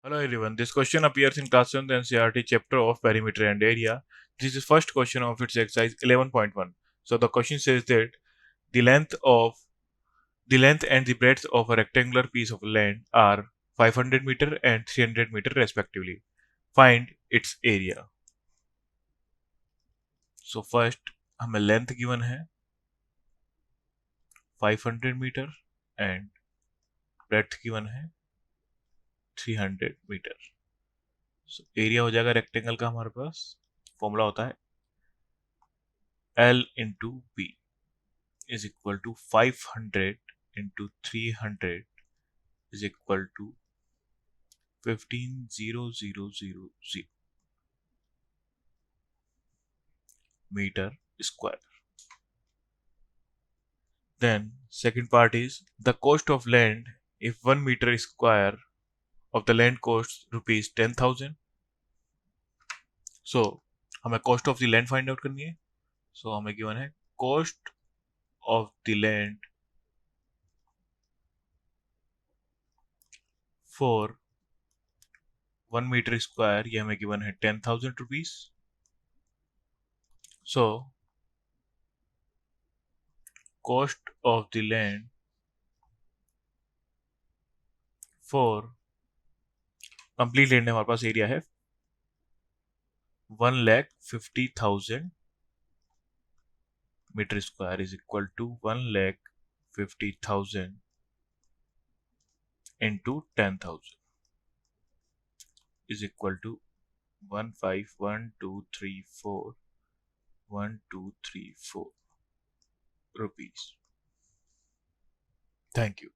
Hello everyone, this question appears in Class 7th NCERT chapter of perimeter and area. This is the first question of its exercise 11.1. So the question says that the length and the breadth of a rectangular piece of land are 500 meter and 300 meter respectively. Find its area. So first हमें length given है 500 meter and breadth given है 300 meter. So area हो जाएगा rectangle का हमारे पास formula होता है L into B is equal to 500 into 300 is equal to 15,000 meter square. Then second part is the cost of land if 1 meter square of the land costs rupees 10,000. So हमें cost of the land find out करनी है. So हमें given है cost of the land for 1 meter square ये हमें given है 10,000 rupees. So cost of the land for complete land है हमारे पास एरिया है 1,50,000 metre square is equal to 1,50,000 into 10,000 is equal to 151234 rupees. Thank you.